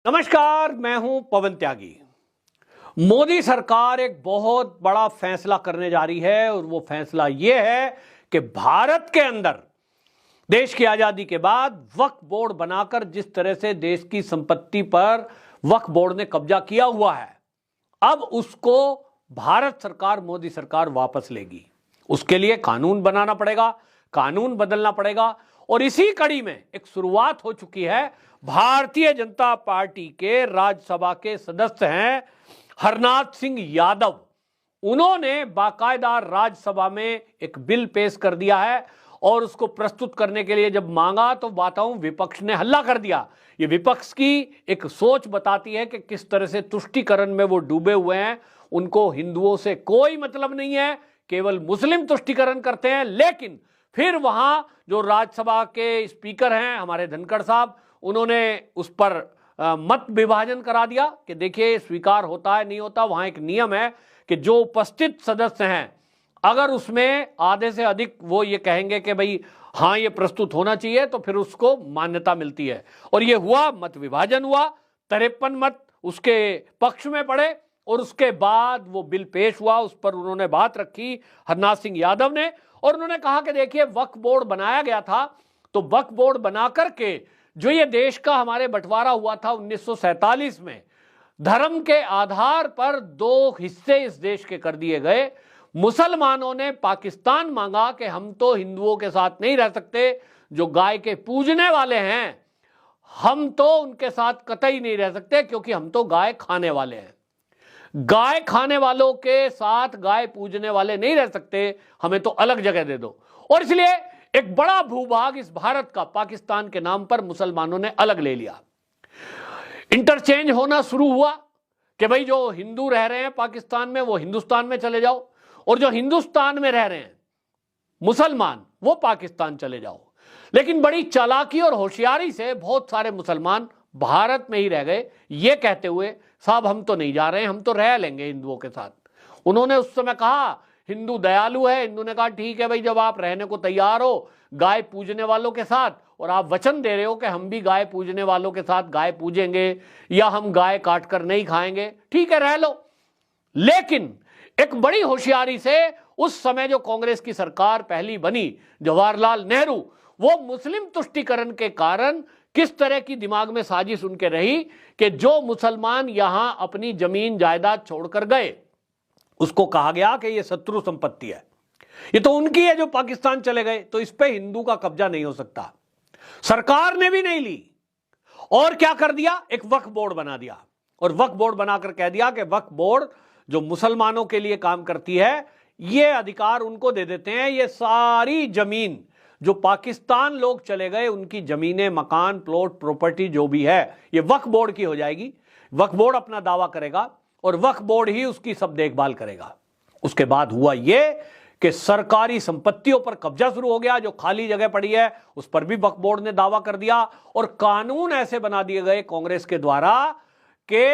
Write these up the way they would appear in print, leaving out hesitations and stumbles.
नमस्कार, मैं हूं पवन त्यागी। मोदी सरकार एक बहुत बड़ा फैसला करने जा रही है और वो फैसला ये है कि भारत के अंदर देश की आजादी के बाद वक्फ बोर्ड बनाकर जिस तरह से देश की संपत्ति पर वक्फ बोर्ड ने कब्जा किया हुआ है, अब उसको भारत सरकार, मोदी सरकार वापस लेगी। उसके लिए कानून बनाना पड़ेगा, कानून बदलना पड़ेगा। और इसी कड़ी में एक शुरुआत हो चुकी है। भारतीय जनता पार्टी के राज्यसभा के सदस्य हैं हरनाथ सिंह यादव। उन्होंने बाकायदा राज्यसभा में एक बिल पेश कर दिया है और उसको प्रस्तुत करने के लिए जब मांगा तो बताऊं, विपक्ष ने हल्ला कर दिया। ये विपक्ष की एक सोच बताती है कि किस तरह से तुष्टीकरण में वो डूबे हुए हैं। उनको हिंदुओं से कोई मतलब नहीं है, केवल मुस्लिम तुष्टीकरण करते हैं। लेकिन फिर वहां जो राज्यसभा के स्पीकर हैं हमारे धनखड़ साहब, उन्होंने उस पर मत विभाजन करा दिया कि देखिए स्वीकार होता है नहीं होता। वहां एक नियम है कि जो उपस्थित सदस्य हैं, अगर उसमें आधे से अधिक वो ये कहेंगे कि भाई हाँ ये प्रस्तुत होना चाहिए, तो फिर उसको मान्यता मिलती है। और ये हुआ, मत विभाजन हुआ, 53 मत उसके पक्ष में पड़े और उसके बाद वो बिल पेश हुआ। उस पर उन्होंने बात रखी हरनाथ सिंह यादव ने, और उन्होंने कहा कि देखिए वक्फ बोर्ड बनाया गया था, तो वक्फ बोर्ड बना करके जो ये देश का हमारे बंटवारा हुआ था 1947 में, धर्म के आधार पर 2 हिस्से इस देश के कर दिए गए। मुसलमानों ने पाकिस्तान मांगा कि हम तो हिंदुओं के साथ नहीं रह सकते, जो गाय के पूजने वाले हैं हम तो उनके साथ कतई नहीं रह सकते, क्योंकि हम तो गाय खाने वाले हैं। गाय खाने वालों के साथ गाय पूजने वाले नहीं रह सकते, हमें तो अलग जगह दे दो। और इसलिए एक बड़ा भूभाग इस भारत का पाकिस्तान के नाम पर मुसलमानों ने अलग ले लिया। इंटरचेंज होना शुरू हुआ कि भाई जो हिंदू रह रहे हैं पाकिस्तान में वो हिंदुस्तान में चले जाओ, और जो हिंदुस्तान में रह रहे हैं मुसलमान वो पाकिस्तान चले जाओ। लेकिन बड़ी चालाकी और होशियारी से बहुत सारे मुसलमान भारत में ही रह गए, ये कहते हुए साहब हम तो नहीं जा रहे हैं, हम तो रह लेंगे हिंदुओं के साथ। उन्होंने उस समय कहा हिंदू दयालु है, हिंदू ने कहा ठीक है भाई, जब आप रहने को तैयार हो गाय पूजने वालों के साथ, और आप वचन दे रहे हो कि हम भी गाय पूजने वालों के साथ गाय पूजेंगे या हम गाय काट कर नहीं खाएंगे, ठीक है रह लो। लेकिन एक बड़ी होशियारी से उस समय जो कांग्रेस की सरकार पहली बनी, जवाहरलाल नेहरू, वो मुस्लिम तुष्टीकरण के कारण किस तरह की दिमाग में साजिश उनके रही कि जो मुसलमान यहां अपनी जमीन जायदाद छोड़कर गए उसको कहा गया कि ये शत्रु संपत्ति है, ये तो उनकी है जो पाकिस्तान चले गए, तो इस पे हिंदू का कब्जा नहीं हो सकता। सरकार ने भी नहीं ली और क्या कर दिया, एक वक्फ बोर्ड बना दिया। और वक्फ बोर्ड बनाकर कह दिया कि वक्फ बोर्ड जो मुसलमानों के लिए काम करती है, ये अधिकार उनको दे देते हैं। ये सारी जमीन जो पाकिस्तान लोग चले गए, उनकी जमीनें, मकान, प्लॉट, प्रॉपर्टी जो भी है, ये वक्फ बोर्ड की हो जाएगी। वक्फ बोर्ड अपना दावा करेगा और वक्फ बोर्ड ही उसकी सब देखभाल करेगा। उसके बाद हुआ ये कि सरकारी संपत्तियों पर कब्जा शुरू हो गया। जो खाली जगह पड़ी है उस पर भी वक्फ बोर्ड ने दावा कर दिया, और कानून ऐसे बना दिए गए कांग्रेस के द्वारा कि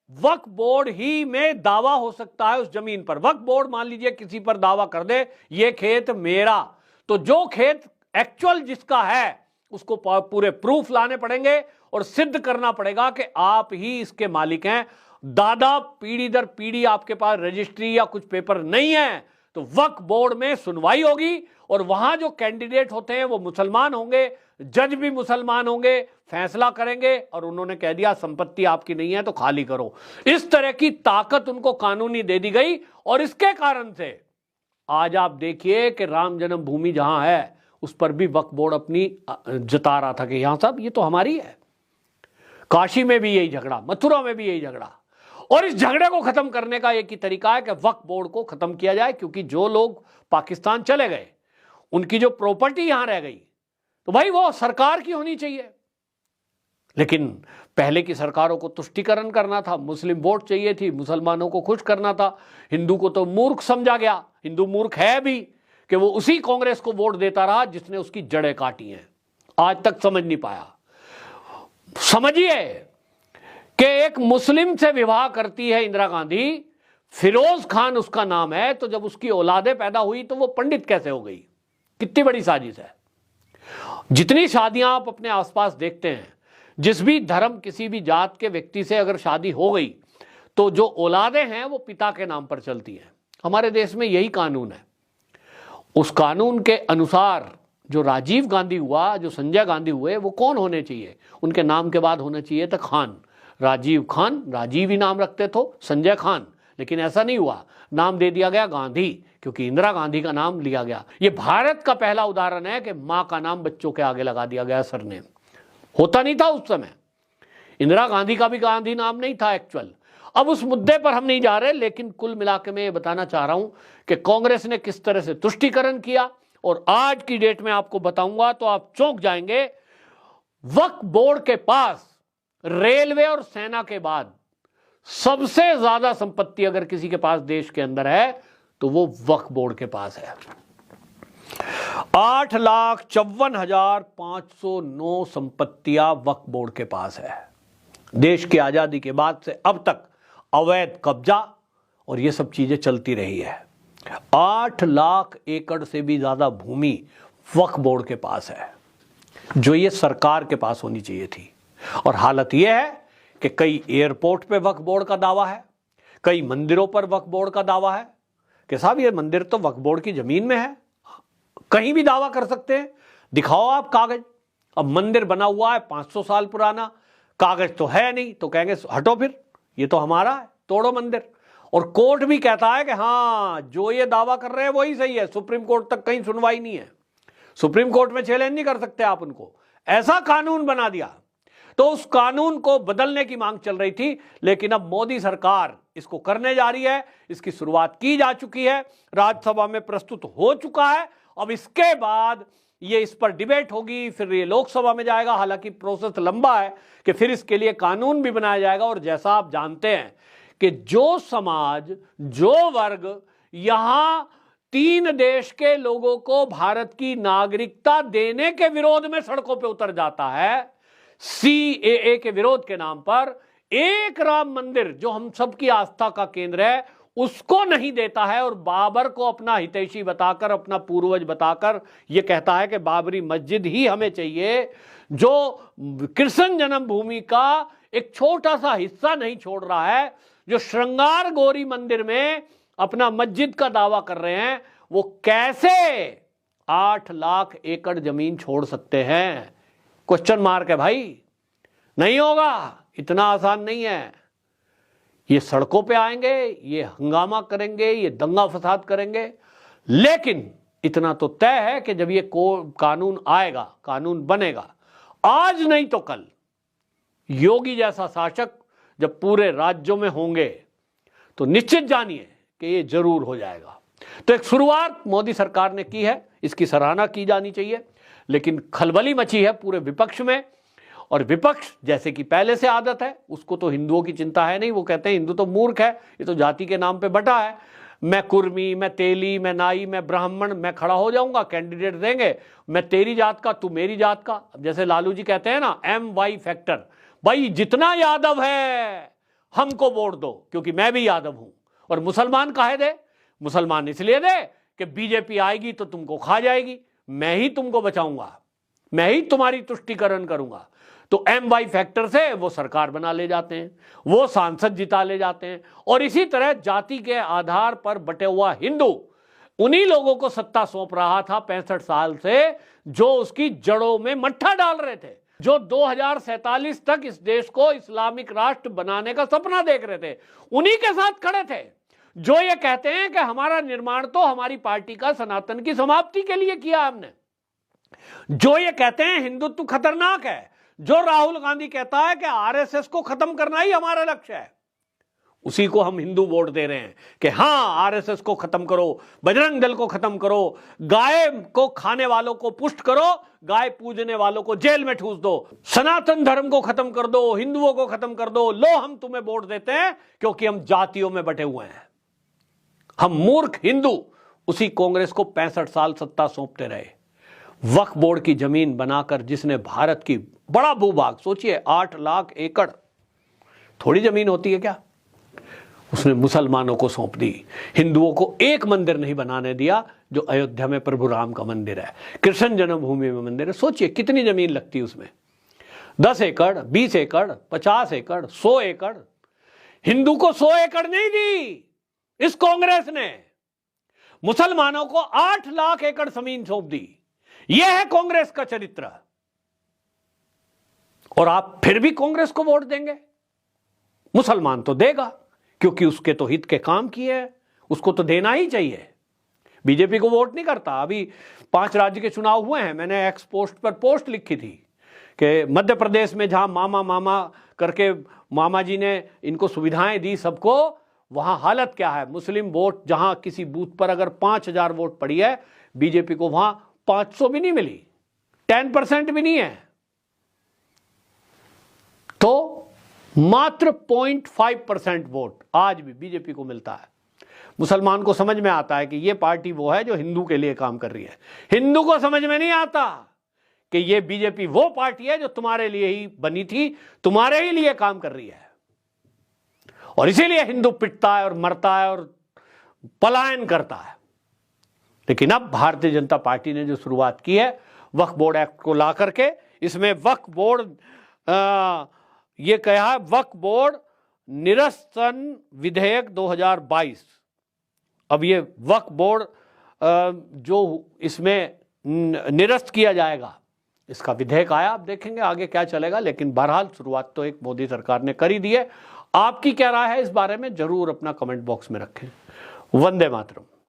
वक्फ बोर्ड ही में दावा हो सकता है उस जमीन पर। वक्फ बोर्ड मान लीजिए किसी पर दावा कर दे ये खेत मेरा, तो जो खेत एक्चुअल जिसका है उसको पूरे प्रूफ लाने पड़ेंगे और सिद्ध करना पड़ेगा कि आप ही इसके मालिक हैं। दादा पीढ़ी दर पीढ़ी आपके पास रजिस्ट्री या कुछ पेपर नहीं है, तो वक्फ बोर्ड में सुनवाई होगी और वहां जो कैंडिडेट होते हैं वो मुसलमान होंगे, जज भी मुसलमान होंगे, फैसला करेंगे और उन्होंने कह दिया संपत्ति आपकी नहीं है तो खाली करो। इस तरह की ताकत उनको कानूनी दे दी गई। और इसके कारण से आज आप देखिए कि राम जन्मभूमि जहां है उस पर भी वक्फ बोर्ड अपनी जता रहा था कि यहां साहब ये तो हमारी है। काशी में भी यही झगड़ा, मथुरा में भी यही झगड़ा। और इस झगड़े को खत्म करने का एक ही तरीका है कि वक्फ बोर्ड को खत्म किया जाए, क्योंकि जो लोग पाकिस्तान चले गए उनकी जो प्रॉपर्टी यहां रह गई तो भाई वो सरकार की होनी चाहिए। लेकिन पहले की सरकारों को तुष्टीकरण करना था, मुस्लिम वोट चाहिए थी, मुसलमानों को खुश करना था। हिंदू को तो मूर्ख समझा गया, हिंदू मूर्ख है भी कि वो उसी कांग्रेस को वोट देता रहा जिसने उसकी जड़ें काटी हैं। आज तक समझ नहीं पाया। समझिए कि एक मुस्लिम से विवाह करती है इंदिरा गांधी, फिरोज खान उसका नाम है, तो जब उसकी औलादें पैदा हुई तो वो पंडित कैसे हो गई? कितनी बड़ी साजिश है। जितनी शादियां आप अपने आसपास देखते हैं, जिस भी धर्म किसी भी जात के व्यक्ति से अगर शादी हो गई तो जो औलादें हैं वो पिता के नाम पर चलती हैं। हमारे देश में यही कानून है। उस कानून के अनुसार जो राजीव गांधी हुआ, जो संजय गांधी हुए, वो कौन होने चाहिए? उनके नाम के बाद होना चाहिए था खान। राजीव खान, राजीव ही नाम रखते थे, संजय खान। लेकिन ऐसा नहीं हुआ, नाम दे दिया गया गांधी, क्योंकि इंदिरा गांधी का नाम लिया गया। ये भारत का पहला उदाहरण है कि मां का नाम बच्चों के आगे लगा दिया गया, सरनेम। होता नहीं था उस समय। इंदिरा गांधी का भी गांधी नाम नहीं था एक्चुअल। अब उस मुद्दे पर हम नहीं जा रहे, लेकिन कुल मिलाकर मैं ये बताना चाह रहा हूं कि कांग्रेस ने किस तरह से तुष्टीकरण किया, और आज की डेट में आपको बताऊंगा तो आप चौंक जाएंगे। वक्फ बोर्ड के पास रेलवे और सेना के बाद सबसे ज्यादा संपत्ति अगर किसी के पास देश के अंदर है तो वो वक्फ बोर्ड के पास है। 8,54,509 संपत्तियां वक्फ बोर्ड के पास है। देश की आजादी के बाद से अब तक अवैध कब्जा और ये सब चीजें चलती रही है। 8 लाख एकड़ से भी ज्यादा भूमि वक्फ बोर्ड के पास है, जो ये सरकार के पास होनी चाहिए थी। और हालत यह है कि कई एयरपोर्ट पे वक्फ बोर्ड का दावा है, कई मंदिरों पर वक्फ बोर्ड का दावा है कि साहब ये मंदिर तो वक्फ बोर्ड की जमीन में है। कहीं भी दावा कर सकते हैं, दिखाओ आप कागज। अब मंदिर बना हुआ है 500 साल पुराना, कागज तो है नहीं, तो कहेंगे हटो फिर, ये तो हमारा है, तोड़ो मंदिर। और कोर्ट भी कहता है कि हाँ, जो ये दावा कर रहे हैं वही सही है। सुप्रीम कोर्ट तक कहीं सुनवाई नहीं है, सुप्रीम कोर्ट में चैलेंज नहीं कर सकते आप उनको। ऐसा कानून बना दिया। तो उस कानून को बदलने की मांग चल रही थी, लेकिन अब मोदी सरकार इसको करने जा रही है। इसकी शुरुआत की जा चुकी है, राज्यसभा में प्रस्तुत हो चुका है। अब इसके बाद ये इस पर डिबेट होगी, फिर ये लोकसभा में जाएगा। हालांकि प्रोसेस लंबा है कि फिर इसके लिए कानून भी बनाया जाएगा। और जैसा आप जानते हैं कि जो समाज, जो वर्ग यहां 3 देश के लोगों को भारत की नागरिकता देने के विरोध में सड़कों पर उतर जाता है, CAA के विरोध के नाम पर, एक राम मंदिर जो हम सबकी आस्था का केंद्र है उसको नहीं देता है, और बाबर को अपना हितैषी बताकर, अपना पूर्वज बताकर यह कहता है कि बाबरी मस्जिद ही हमें चाहिए, जो कृष्ण जन्मभूमि का एक छोटा सा हिस्सा नहीं छोड़ रहा है, जो श्रृंगार गौरी मंदिर में अपना मस्जिद का दावा कर रहे हैं, वो कैसे 8 लाख एकड़ जमीन छोड़ सकते हैं? क्वेश्चन मार्क है भाई। नहीं होगा, इतना आसान नहीं है। ये सड़कों पे आएंगे, ये हंगामा करेंगे, ये दंगा फसाद करेंगे, लेकिन इतना तो तय है कि जब ये कानून आएगा, कानून बनेगा, आज नहीं तो कल, योगी जैसा शासक जब पूरे राज्यों में होंगे तो निश्चित जानिए कि ये जरूर हो जाएगा। तो एक शुरुआत मोदी सरकार ने की है, इसकी सराहना की जानी चाहिए। लेकिन खलबली मची है पूरे विपक्ष में, और विपक्ष जैसे कि पहले से आदत है, उसको तो हिंदुओं की चिंता है नहीं। वो कहते हैं हिंदू तो मूर्ख है, ये तो जाति के नाम पे बटा है। मैं कुर्मी, मैं तेली, मैं नाई, मैं ब्राह्मण, मैं खड़ा हो जाऊंगा, कैंडिडेट देंगे, मैं तेरी जात का, तू मेरी जात का। जैसे लालू जी कहते हैं ना, MY फैक्टर, भाई जितना यादव है हमको वोट दो, क्योंकि मैं भी यादव हूं। और मुसलमान काहे दे? मुसलमान इसलिए दे कि बीजेपी आएगी तो तुमको खा जाएगी, मैं ही तुमको बचाऊंगा, मैं ही तुम्हारी तुष्टीकरण करूंगा। तो MY फैक्टर से वो सरकार बना ले जाते हैं, वो सांसद जिता ले जाते हैं। और इसी तरह जाति के आधार पर बटे हुआ हिंदू उन्हीं लोगों को सत्ता सौंप रहा था 65 साल से, जो उसकी जड़ों में मट्ठा डाल रहे थे, जो 2047 तक इस देश को इस्लामिक राष्ट्र बनाने का सपना देख रहे थे, उन्हीं के साथ खड़े थे। जो ये कहते हैं कि हमारा निर्माण तो हमारी पार्टी का सनातन की समाप्ति के लिए किया हमने, जो ये कहते हैं हिंदुत्व खतरनाक है, जो राहुल गांधी कहता है कि RSS को खत्म करना ही हमारा लक्ष्य है, उसी को हम हिंदू वोट दे रहे हैं कि हाँ RSS को खत्म करो, बजरंग दल को खत्म करो, गाय को खाने वालों को पुष्ट करो, गाय पूजने वालों को जेल में ठूस दो, सनातन धर्म को खत्म कर दो, हिंदुओं को खत्म कर दो। लो, हम तुम्हें वोट देते हैं क्योंकि हम जातियों में बटे हुए हैं। हम मूर्ख हिंदू उसी कांग्रेस को 65 साल सत्ता सौंपते रहे। वक्फ बोर्ड की जमीन बनाकर जिसने भारत की बड़ा भूभाग, सोचिए 8 लाख एकड़ थोड़ी जमीन होती है क्या, उसने मुसलमानों को सौंप दी। हिंदुओं को एक मंदिर नहीं बनाने दिया, जो अयोध्या में प्रभु राम का मंदिर है, कृष्ण जन्मभूमि में मंदिर है। सोचिए कितनी जमीन लगती है उसमें। 10 एकड़, 20 एकड़, 50 एकड़, 100 एकड़। हिंदू को 100 एकड़ नहीं दी इस कांग्रेस ने, मुसलमानों को 8 लाख एकड़ जमीन सौंप दी। यह है कांग्रेस का चरित्र। और आप फिर भी कांग्रेस को वोट देंगे? मुसलमान तो देगा, क्योंकि उसके तो हित के काम किए हैं, उसको तो देना ही चाहिए। बीजेपी को वोट नहीं करता। अभी 5 राज्य के चुनाव हुए हैं, मैंने एक्स पोस्ट पर पोस्ट लिखी थी कि मध्य प्रदेश में जहां मामा मामा करके मामा जी ने इनको सुविधाएं दी सबको, वहां हालत क्या है। मुस्लिम वोट जहां किसी बूथ पर अगर 5000 वोट पड़ी है, बीजेपी को वहां 500 भी नहीं मिली, 10% भी नहीं है। तो मात्र 0.5% वोट आज भी बीजेपी को मिलता है। मुसलमान को समझ में आता है कि यह पार्टी वो है जो हिंदू के लिए काम कर रही है। हिंदू को समझ में नहीं आता कि यह बीजेपी वो पार्टी है जो तुम्हारे लिए ही बनी थी, तुम्हारे ही लिए काम कर रही है। और इसीलिए हिंदू पिटता है और मरता है और पलायन करता है। लेकिन अब भारतीय जनता पार्टी ने जो शुरुआत की है वक्फ बोर्ड एक्ट को ला करके, इसमें वक्फ बोर्ड ये कहा है वक्फ बोर्ड निरसन विधेयक 2022। अब ये वक्फ बोर्ड जो इसमें निरस्त किया जाएगा, इसका विधेयक आया, आप देखेंगे आगे क्या चलेगा। लेकिन बहरहाल शुरुआत तो एक मोदी सरकार ने कर ही दी है। आपकी क्या राय है इस बारे में, जरूर अपना कमेंट बॉक्स में रखें। वंदे मातरम।